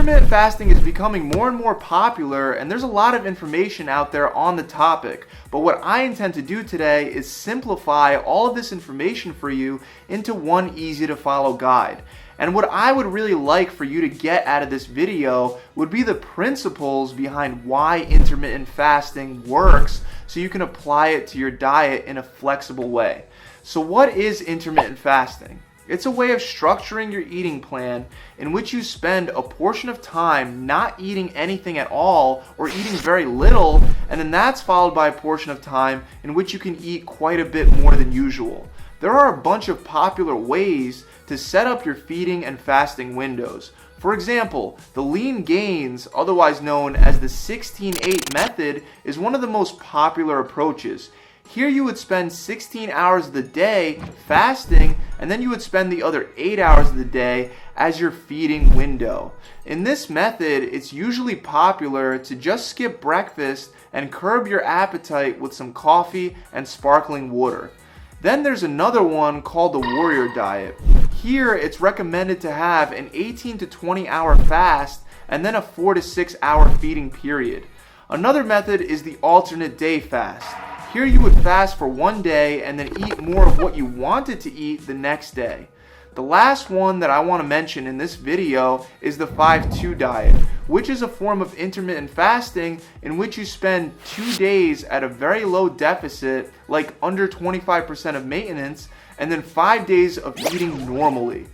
Intermittent fasting is becoming more and more popular, and there's a lot of information out there on the topic. But what I intend to do today is simplify all of this information for you into one easy to follow guide. And what I would really like for you to get out of this video would be the principles behind why intermittent fasting works, so you can apply it to your diet in a flexible way. So what is intermittent fasting? It's a way of structuring your eating plan in which you spend a portion of time not eating anything at all or eating very little, and then that's followed by a portion of time in which you can eat quite a bit more than usual. There are a bunch of popular ways to set up your feeding and fasting windows. For example, the lean gains, otherwise known as the 16-8 method, is one of the most popular approaches. Here you would spend 16 hours of the day fasting, and then you would spend the other 8 hours of the day as your feeding window. In this method, it's usually popular to just skip breakfast and curb your appetite with some coffee and sparkling water. Then there's another one called the warrior diet. Here it's recommended to have an 18 to 20 hour fast and then a 4 to 6 hour feeding period. Another method is the alternate day fast. Here you would fast for one day and then eat more of what you wanted to eat the next day. The last one that I want to mention in this video is the 5-2 diet, which is a form of intermittent fasting in which you spend 2 days at a very low deficit, like under 25% of maintenance, and then 5 days of eating normally.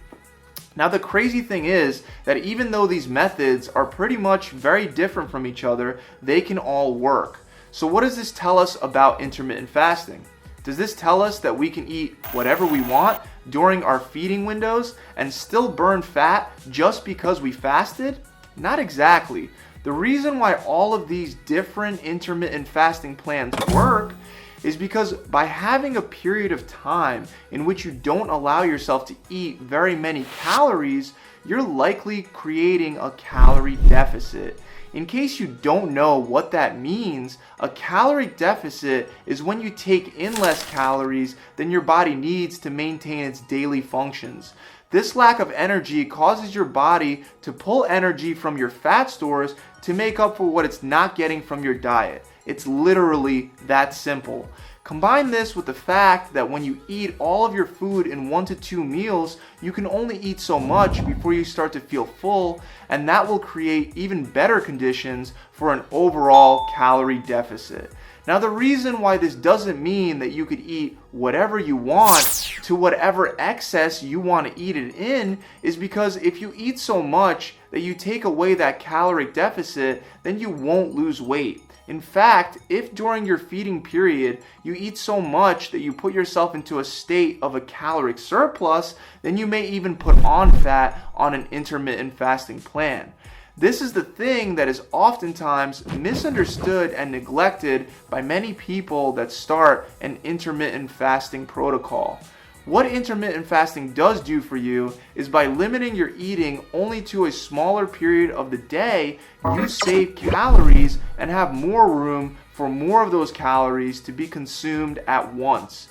Now the crazy thing is that even though these methods are pretty much very different from each other, they can all work. So what does this tell us about intermittent fasting? Does this tell us that we can eat whatever we want during our feeding windows and still burn fat just because we fasted? Not exactly. The reason why all of these different intermittent fasting plans work is because by having a period of time in which you don't allow yourself to eat very many calories, you're likely creating a calorie deficit. In case you don't know what that means, a caloric deficit is when you take in less calories than your body needs to maintain its daily functions. This lack of energy causes your body to pull energy from your fat stores to make up for what it's not getting from your diet. It's literally that simple. Combine this with the fact that when you eat all of your food in 1 to 2 meals, you can only eat so much before you start to feel full, and that will create even better conditions for an overall calorie deficit. Now the reason why this doesn't mean that you could eat whatever you want to whatever excess you want to eat it in is because if you eat so much that you take away that caloric deficit, then you won't lose weight. In fact, if during your feeding period you eat so much that you put yourself into a state of a caloric surplus, then you may even put on fat on an intermittent fasting plan. This is the thing that is oftentimes misunderstood and neglected by many people that start an intermittent fasting protocol. What intermittent fasting does do for you is by limiting your eating only to a smaller period of the day, you save calories and have more room for more of those calories to be consumed at once.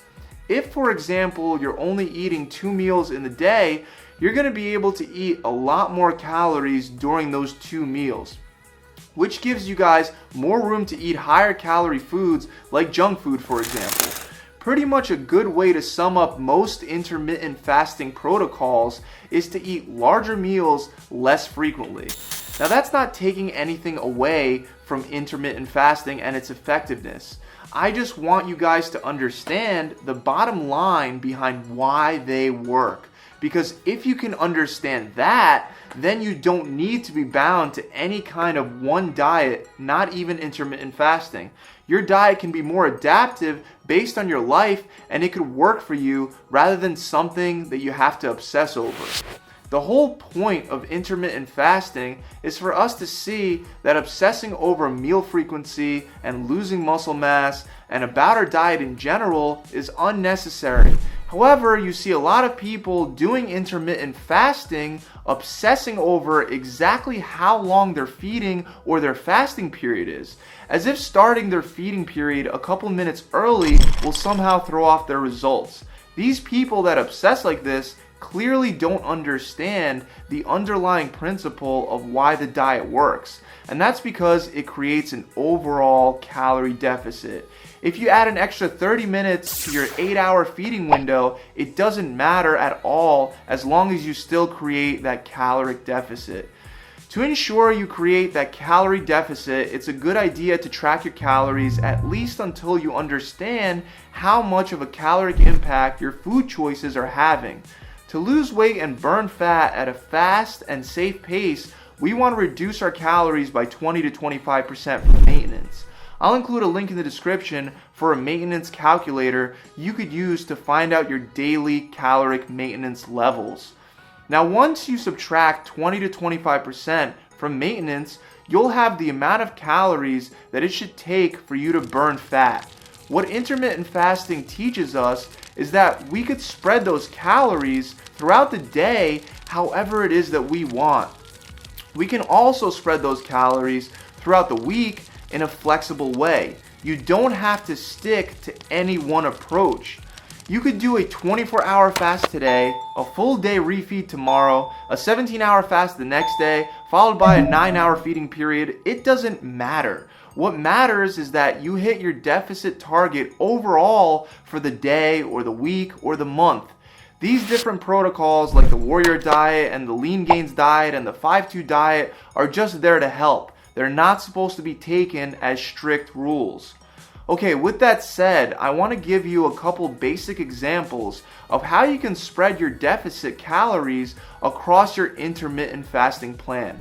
If, for example, you're only eating 2 meals in the day, you're going to be able to eat a lot more calories during those 2 meals, which gives you guys more room to eat higher calorie foods like junk food, for example. Pretty much a good way to sum up most intermittent fasting protocols is to eat larger meals less frequently. Now that's not taking anything away from intermittent fasting and its effectiveness. I just want you guys to understand the bottom line behind why they work. Because if you can understand that, then you don't need to be bound to any kind of one diet, not even intermittent fasting. Your diet can be more adaptive based on your life, and it could work for you rather than something that you have to obsess over. The whole point of intermittent fasting is for us to see that obsessing over meal frequency and losing muscle mass and about our diet in general is unnecessary. However, you see a lot of people doing intermittent fasting, obsessing over exactly how long their feeding or their fasting period is, as if starting their feeding period a couple minutes early will somehow throw off their results. These people that obsess like this clearly don't understand the underlying principle of why the diet works. And that's because it creates an overall calorie deficit. If you add an extra 30 minutes to your 8-hour feeding window, it doesn't matter at all as long as you still create that caloric deficit. To ensure you create that calorie deficit, it's a good idea to track your calories at least until you understand how much of a caloric impact your food choices are having. To lose weight and burn fat at a fast and safe pace, we want to reduce our calories by 20 to 25% for maintenance. I'll include a link in the description for a maintenance calculator you could use to find out your daily caloric maintenance levels. Now, once you subtract 20 to 25% from maintenance, you'll have the amount of calories that it should take for you to burn fat. What intermittent fasting teaches us is that we could spread those calories throughout the day however it is that we want. We can also spread those calories throughout the week in a flexible way. You don't have to stick to any one approach. You could do a 24-hour fast today, a full day refeed tomorrow, a 17-hour fast the next day, followed by a 9-hour feeding period. It doesn't matter. What matters is that you hit your deficit target overall for the day or the week or the month. These different protocols like the Warrior Diet and the Lean Gains Diet and the 5-2 Diet are just there to help. They're not supposed to be taken as strict rules. Okay, with that said, I want to give you a couple basic examples of how you can spread your deficit calories across your intermittent fasting plan.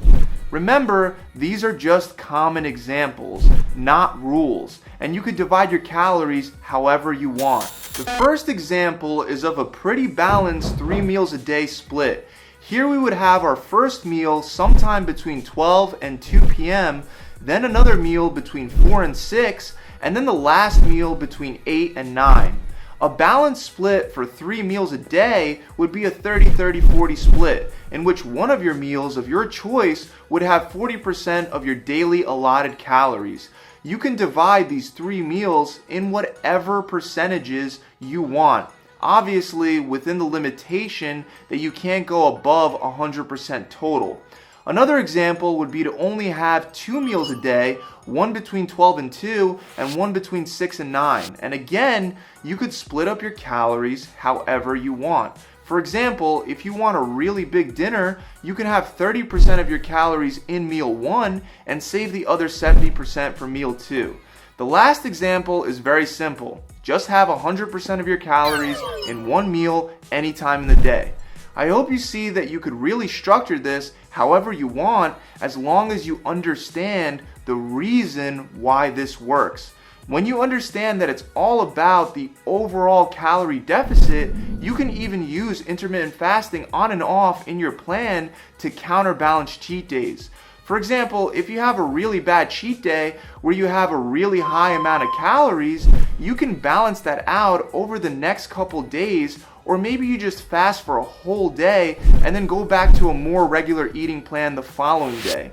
Remember, these are just common examples, not rules, and you could divide your calories however you want. The first example is of a pretty balanced 3 meals a day split. Here we would have our first meal sometime between 12 and 2 p.m., then another meal between 4 and 6, and then the last meal between 8 and 9. A balanced split for 3 meals a day would be a 30-30-40 split, in which one of your meals of your choice would have 40% of your daily allotted calories. You can divide these 3 meals in whatever percentages you want. Obviously, within the limitation that you can't go above 100% total. Another example would be to only have 2 meals a day, one between 12 and 2 and one between 6 and 9. And again, you could split up your calories however you want. For example, if you want a really big dinner, you can have 30% of your calories in meal 1 and save the other 70% for meal 2. The last example is very simple. Just have 100% of your calories in one meal anytime in the day. I hope you see that you could really structure this however you want as long as you understand the reason why this works. When you understand that it's all about the overall calorie deficit, you can even use intermittent fasting on and off in your plan to counterbalance cheat days. For example, if you have a really bad cheat day where you have a really high amount of calories, you can balance that out over the next couple days, or maybe you just fast for a whole day and then go back to a more regular eating plan the following day.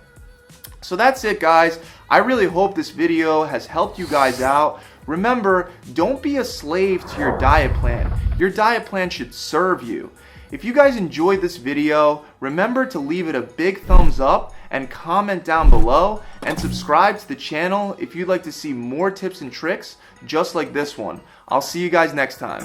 So that's it, guys. I really hope this video has helped you guys out. Remember, don't be a slave to your diet plan. Your diet plan should serve you. If you guys enjoyed this video, remember to leave it a big thumbs up and comment down below, and subscribe to the channel if you'd like to see more tips and tricks just like this one. I'll see you guys next time.